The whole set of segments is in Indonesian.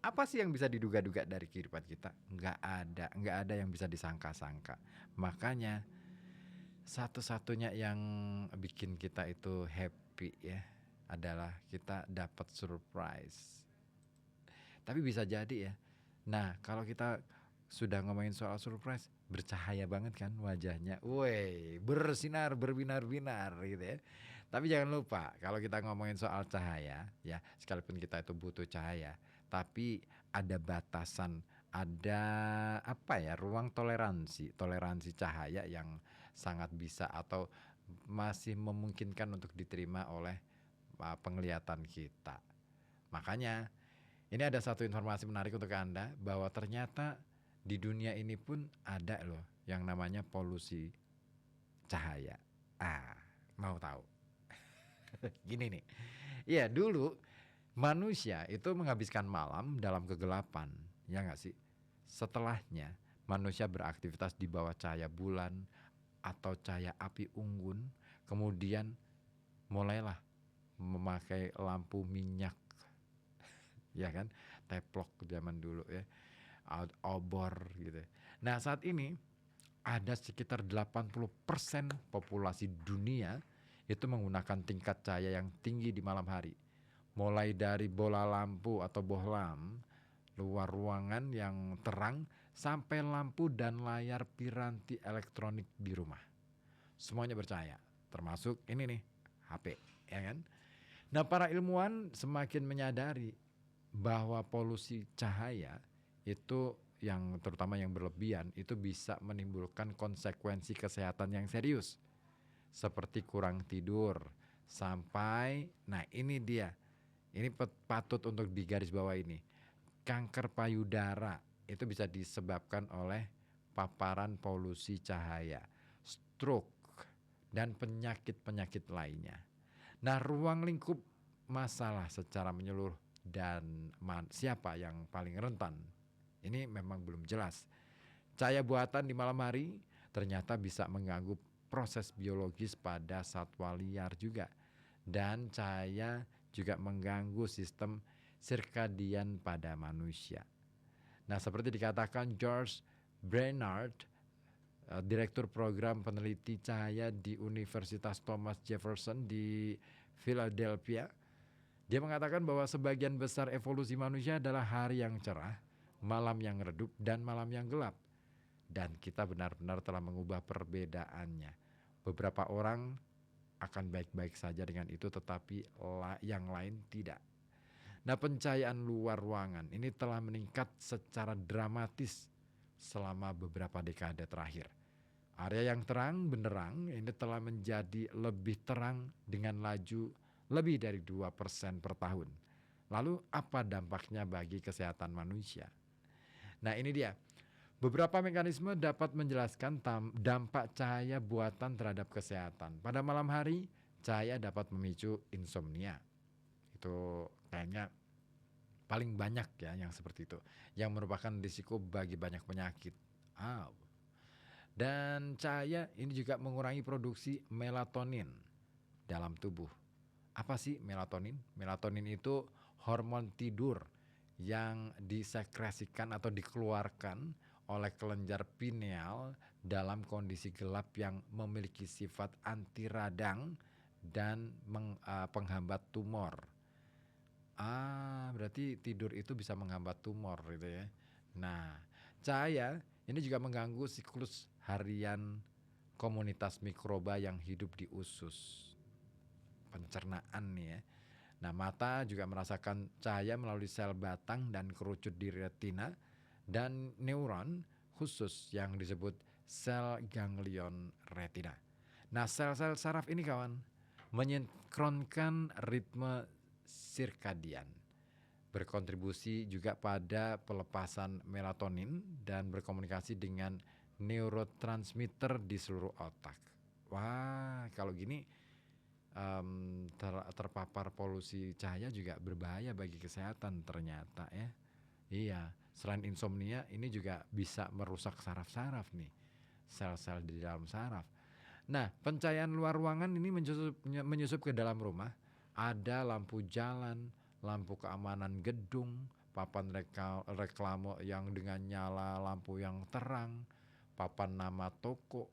Apa sih yang bisa diduga-duga dari kehidupan kita? Nggak ada yang bisa disangka-sangka. Makanya satu-satunya yang bikin kita itu happy ya adalah kita dapat surprise. Tapi bisa jadi ya. Nah, kalau kita sudah ngomongin soal surprise, bercahaya banget kan wajahnya. Woi, bersinar, berbinar-binar gitu ya. Tapi jangan lupa kalau kita ngomongin soal cahaya ya, sekalipun kita itu butuh cahaya, tapi ada batasan, ada apa ya, ruang toleransi cahaya yang sangat bisa atau masih memungkinkan untuk diterima oleh penglihatan kita. Makanya ini ada satu informasi menarik untuk Anda bahwa ternyata di dunia ini pun ada loh yang namanya polusi cahaya. Mau tahu? Gini nih. Iya, dulu manusia itu menghabiskan malam dalam kegelapan, ya nggak sih? Setelahnya manusia beraktivitas di bawah cahaya bulan atau cahaya api unggun, kemudian mulailah memakai lampu minyak, ya kan, teplok zaman dulu ya, obor gitu. Nah saat ini ada sekitar 80% populasi dunia itu menggunakan tingkat cahaya yang tinggi di malam hari, mulai dari bola lampu atau bohlam luar ruangan yang terang sampai lampu dan layar piranti elektronik di rumah, semuanya bercahaya, termasuk ini nih, HP, ya kan. Nah, para ilmuwan semakin menyadari bahwa polusi cahaya itu yang terutama yang berlebihan itu bisa menimbulkan konsekuensi kesehatan yang serius seperti kurang tidur sampai, nah ini dia, ini patut untuk digarisbawahi ini, kanker payudara itu bisa disebabkan oleh paparan polusi cahaya, stroke dan penyakit-penyakit lainnya. Nah, ruang lingkup masalah secara menyeluruh dan siapa yang paling rentan, ini memang belum jelas. Cahaya buatan di malam hari ternyata bisa mengganggu proses biologis pada satwa liar juga. Dan cahaya juga mengganggu sistem sirkadian pada manusia. Nah, seperti dikatakan George Brainard, Direktur Program Peneliti Cahaya di Universitas Thomas Jefferson di Philadelphia, dia mengatakan bahwa sebagian besar evolusi manusia adalah hari yang cerah, malam yang redup, dan malam yang gelap. Dan kita benar-benar telah mengubah perbedaannya. Beberapa orang akan baik-baik saja dengan itu, tetapi yang lain tidak. Nah, pencahayaan luar ruangan ini telah meningkat secara dramatis selama beberapa dekade terakhir. Area yang terang benderang ini telah menjadi lebih terang dengan laju lebih dari 2% per tahun. Lalu apa dampaknya bagi kesehatan manusia? Nah ini dia, beberapa mekanisme dapat menjelaskan dampak cahaya buatan terhadap kesehatan. Pada malam hari, cahaya dapat memicu insomnia. Itu kayaknya paling banyak ya yang seperti itu, yang merupakan risiko bagi banyak penyakit. Dan cahaya ini juga mengurangi produksi melatonin dalam tubuh. Apa sih melatonin? Melatonin itu hormon tidur yang disekresikan atau dikeluarkan oleh kelenjar pineal dalam kondisi gelap yang memiliki sifat anti radang dan penghambat tumor. Berarti tidur itu bisa menghambat tumor gitu ya. Nah, cahaya ini juga mengganggu siklus harian komunitas mikroba yang hidup di usus pencernaan nih ya. Nah, mata juga merasakan cahaya melalui sel batang dan kerucut di retina dan neuron khusus yang disebut sel ganglion retina. Nah, sel-sel saraf ini kawan mensinkronkan ritme sirkadian, berkontribusi juga pada pelepasan melatonin dan berkomunikasi dengan neurotransmitter di seluruh otak. Wah, kalau gini terpapar polusi cahaya juga berbahaya bagi kesehatan ternyata ya. Iya, selain insomnia ini juga bisa merusak saraf-saraf nih, sel-sel di dalam saraf. Nah, pencahayaan luar ruangan ini menyusup ke dalam rumah. Ada lampu jalan, lampu keamanan gedung, papan reklame yang dengan nyala lampu yang terang, papan nama toko,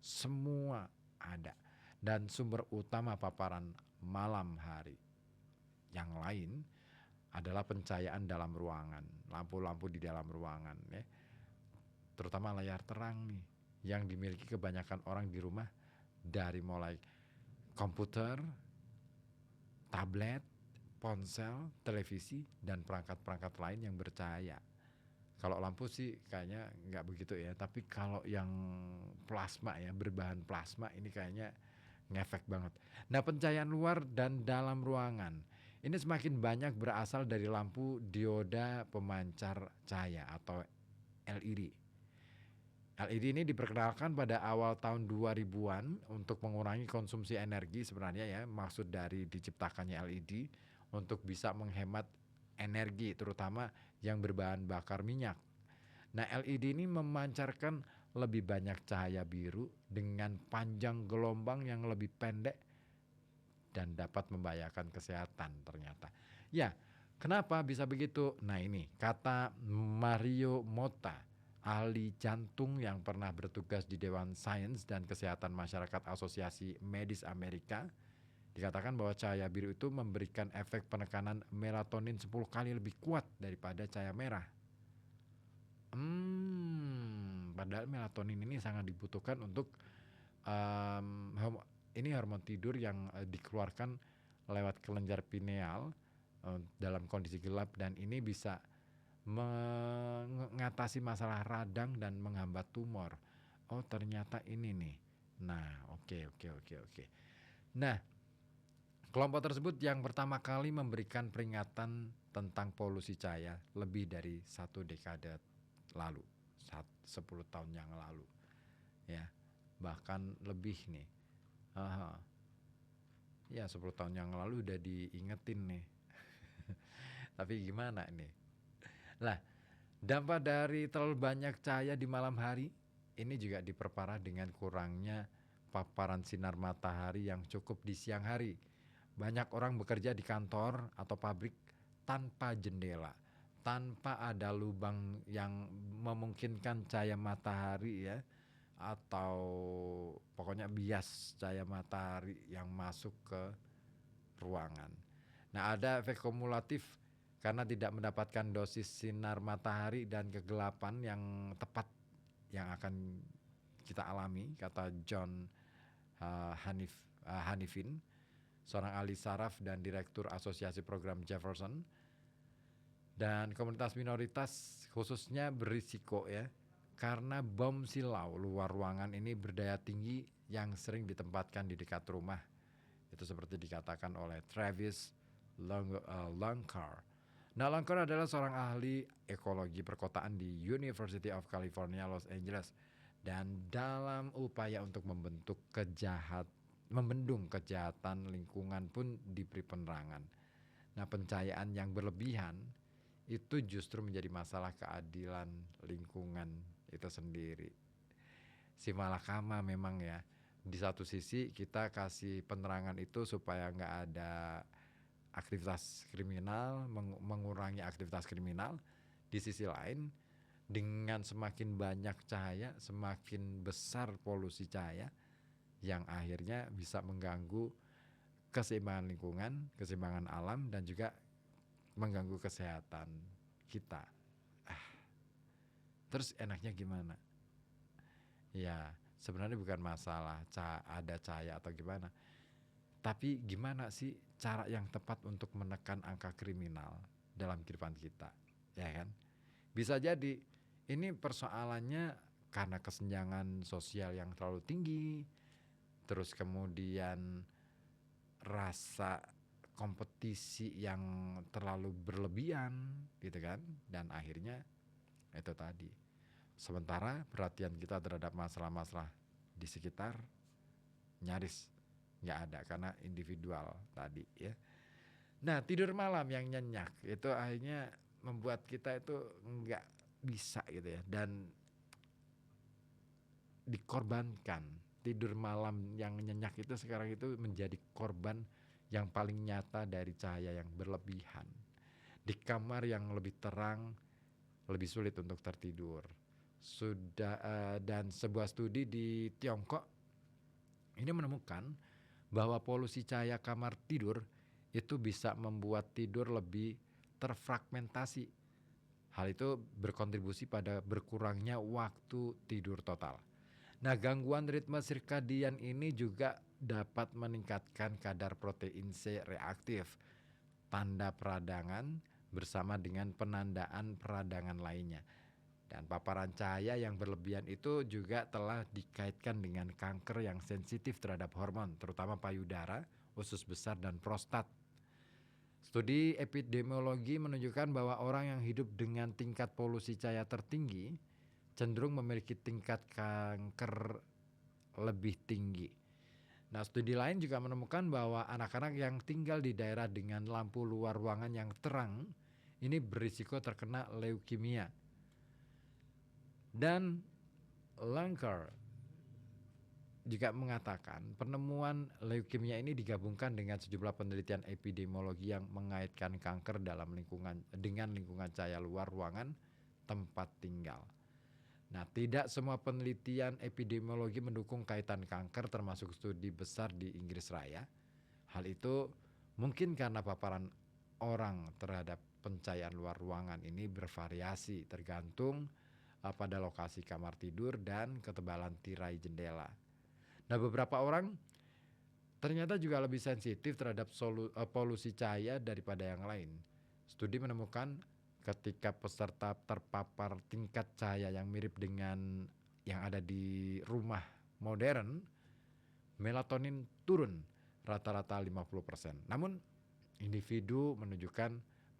semua ada. Dan sumber utama paparan malam hari. Yang lain adalah pencahayaan dalam ruangan, lampu-lampu di dalam ruangan ya. Terutama layar terang nih yang dimiliki kebanyakan orang di rumah, dari mulai komputer, tablet, ponsel, televisi, dan perangkat-perangkat lain yang bercahaya. Kalau lampu sih kayaknya nggak begitu ya, tapi kalau yang plasma ya, berbahan plasma ini kayaknya ngefek banget. Nah, pencahayaan luar dan dalam ruangan ini semakin banyak berasal dari lampu dioda pemancar cahaya atau LED. LED ini diperkenalkan pada awal tahun 2000-an untuk mengurangi konsumsi energi sebenarnya ya. Maksud dari diciptakannya LED untuk bisa menghemat energi terutama yang berbahan bakar minyak. Nah, LED ini memancarkan lebih banyak cahaya biru dengan panjang gelombang yang lebih pendek dan dapat membahayakan kesehatan ternyata. Ya, kenapa bisa begitu? Nah, ini kata Mario Mota, ahli jantung yang pernah bertugas di Dewan Sains dan Kesehatan Masyarakat Asosiasi Medis Amerika, dikatakan bahwa cahaya biru itu memberikan efek penekanan melatonin 10 kali lebih kuat daripada cahaya merah. Padahal melatonin ini sangat dibutuhkan untuk ini hormon tidur yang dikeluarkan lewat kelenjar pineal dalam kondisi gelap, dan ini bisa mengatasi masalah radang dan menghambat tumor. Oh, ternyata ini nih. Nah, oke. Nah, kelompok tersebut yang pertama kali memberikan peringatan tentang polusi cahaya lebih dari 1 dekade lalu, 10 tahun yang lalu. Ya, bahkan lebih nih. Ya, 10 tahun yang lalu udah diingetin nih. Tapi gimana nih? Lah, dampak dari terlalu banyak cahaya di malam hari ini juga diperparah dengan kurangnya paparan sinar matahari yang cukup di siang hari. Banyak orang bekerja di kantor atau pabrik tanpa jendela, tanpa ada lubang yang memungkinkan cahaya matahari ya, atau pokoknya bias cahaya matahari yang masuk ke ruangan. Nah, ada efek kumulatif karena tidak mendapatkan dosis sinar matahari dan kegelapan yang tepat yang akan kita alami, kata John Hanifin, seorang ahli saraf dan direktur asosiasi program Jefferson. Dan komunitas minoritas khususnya berisiko ya, karena bom silau luar ruangan ini berdaya tinggi yang sering ditempatkan di dekat rumah. Itu seperti dikatakan oleh Travis Langkar. Nah, Langkar adalah seorang ahli ekologi perkotaan di University of California, Los Angeles. Dan dalam upaya untuk membendung kejahatan lingkungan pun diberi penerangan. Nah, pencahayaan yang berlebihan itu justru menjadi masalah keadilan lingkungan itu sendiri. Si malakama memang ya. Di satu sisi kita kasih penerangan itu supaya nggak ada aktivitas kriminal, mengurangi aktivitas kriminal. Di sisi lain, dengan semakin banyak cahaya, semakin besar polusi cahaya yang akhirnya bisa mengganggu keseimbangan lingkungan, keseimbangan alam, dan juga mengganggu kesehatan kita. Terus enaknya gimana? Ya, sebenarnya bukan masalah ada cahaya atau gimana, tapi gimana sih cara yang tepat untuk menekan angka kriminal dalam kehidupan kita, ya kan? Bisa jadi ini persoalannya karena kesenjangan sosial yang terlalu tinggi, terus kemudian rasa kompetisi yang terlalu berlebihan gitu kan, dan akhirnya itu tadi. Sementara perhatian kita terhadap masalah-masalah di sekitar nyaris nggak ada karena individual tadi ya. Nah, tidur malam yang nyenyak itu akhirnya membuat kita itu nggak bisa gitu ya, dan dikorbankan. Tidur malam yang nyenyak itu sekarang itu menjadi korban yang paling nyata dari cahaya yang berlebihan. Di kamar yang lebih terang lebih sulit untuk tertidur. Dan sebuah studi di Tiongkok ini menemukan bahwa polusi cahaya kamar tidur itu bisa membuat tidur lebih terfragmentasi. Hal itu berkontribusi pada berkurangnya waktu tidur total. Nah, gangguan ritme sirkadian ini juga dapat meningkatkan kadar protein C reaktif, tanda peradangan bersama dengan penandaan peradangan lainnya. Dan paparan cahaya yang berlebihan itu juga telah dikaitkan dengan kanker yang sensitif terhadap hormon, terutama payudara, usus besar, dan prostat. Studi epidemiologi menunjukkan bahwa orang yang hidup dengan tingkat polusi cahaya tertinggi cenderung memiliki tingkat kanker lebih tinggi. Nah, studi lain juga menemukan bahwa anak-anak yang tinggal di daerah dengan lampu luar ruangan yang terang ini berisiko terkena leukemia. Dan Langer juga mengatakan penemuan leukemia ini digabungkan dengan sejumlah penelitian epidemiologi yang mengaitkan kanker dengan lingkungan cahaya luar ruangan tempat tinggal. Nah, tidak semua penelitian epidemiologi mendukung kaitan kanker, termasuk studi besar di Inggris Raya. Hal itu mungkin karena paparan orang terhadap pencahayaan luar ruangan ini bervariasi tergantung pada lokasi kamar tidur dan ketebalan tirai jendela. Nah, beberapa orang ternyata juga lebih sensitif terhadap polusi cahaya daripada yang lain. Studi menemukan ketika peserta terpapar tingkat cahaya yang mirip dengan yang ada di rumah modern, melatonin turun rata-rata 50%. Namun, individu menunjukkan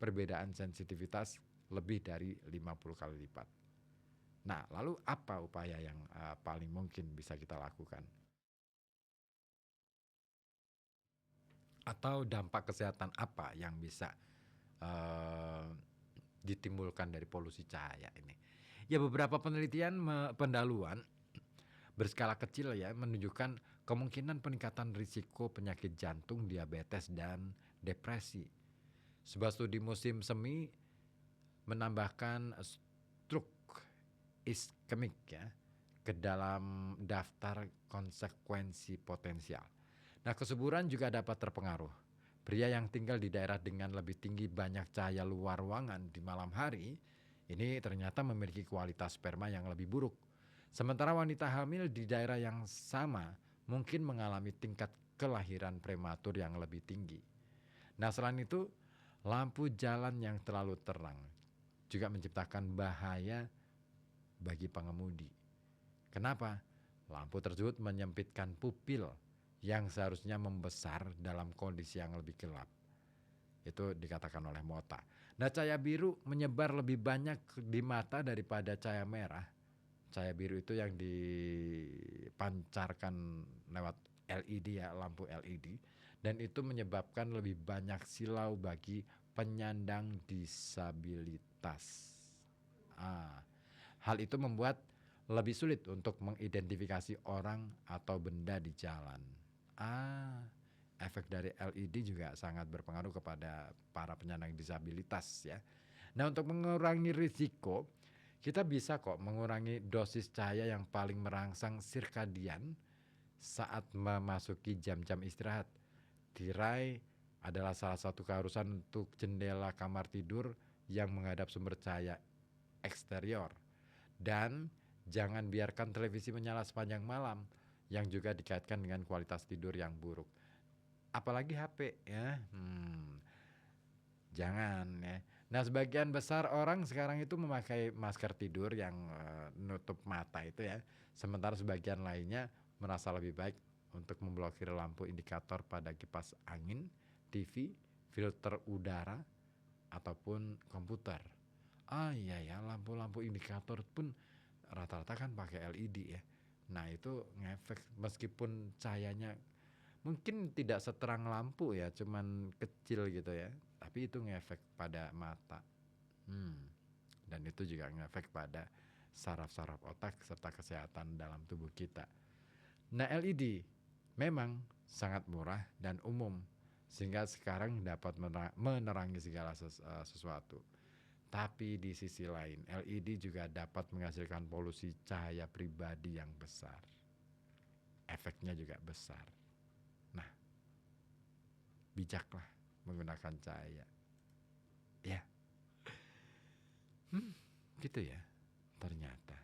perbedaan sensitivitas lebih dari 50 kali lipat. Nah, lalu apa upaya yang paling mungkin bisa kita lakukan? Atau dampak kesehatan apa yang bisa uh, ditimbulkan dari polusi cahaya ini? Ya, beberapa penelitian pendahuluan berskala kecil ya menunjukkan kemungkinan peningkatan risiko penyakit jantung, diabetes, dan depresi. Sebuah studi musim semi menambahkan stroke iskemik ya ke dalam daftar konsekuensi potensial. Nah, kesuburan juga dapat terpengaruh. Pria yang tinggal di daerah dengan lebih tinggi banyak cahaya luar ruangan di malam hari, ini ternyata memiliki kualitas sperma yang lebih buruk. Sementara wanita hamil di daerah yang sama mungkin mengalami tingkat kelahiran prematur yang lebih tinggi. Nah, selain itu, lampu jalan yang terlalu terang juga menciptakan bahaya bagi pengemudi. Kenapa? Lampu tersebut menyempitkan pupil yang seharusnya membesar dalam kondisi yang lebih gelap. Itu dikatakan oleh Mota. Nah, cahaya biru menyebar lebih banyak di mata daripada cahaya merah. Cahaya biru itu yang dipancarkan lewat LED ya, lampu LED. Dan itu menyebabkan lebih banyak silau bagi penyandang disabilitas. Hal itu membuat lebih sulit untuk mengidentifikasi orang atau benda di jalan. Efek dari LED juga sangat berpengaruh kepada para penyandang disabilitas ya. Nah, untuk mengurangi risiko, kita bisa kok mengurangi dosis cahaya yang paling merangsang sirkadian saat memasuki jam-jam istirahat. Tirai adalah salah satu keharusan untuk jendela kamar tidur yang menghadap sumber cahaya eksterior. Dan jangan biarkan televisi menyala sepanjang malam, yang juga dikaitkan dengan kualitas tidur yang buruk. Apalagi HP ya. Jangan ya. Nah, sebagian besar orang sekarang itu memakai masker tidur yang nutup mata itu ya. Sementara sebagian lainnya merasa lebih baik untuk memblokir lampu indikator pada kipas angin, TV, filter udara, ataupun komputer. Iya ya, lampu-lampu indikator pun rata-rata kan pakai LED ya. Nah, itu ngefek meskipun cahayanya mungkin tidak seterang lampu ya, cuman kecil gitu ya. Tapi itu ngefek pada mata. Dan itu juga ngefek pada saraf-saraf otak serta kesehatan dalam tubuh kita. Nah, LED memang sangat murah dan umum, sehingga sekarang dapat menerangi segala sesuatu. Tapi di sisi lain, LED juga dapat menghasilkan polusi cahaya pribadi yang besar. Efeknya juga besar. Nah, bijaklah menggunakan cahaya. Ya, gitu ya ternyata.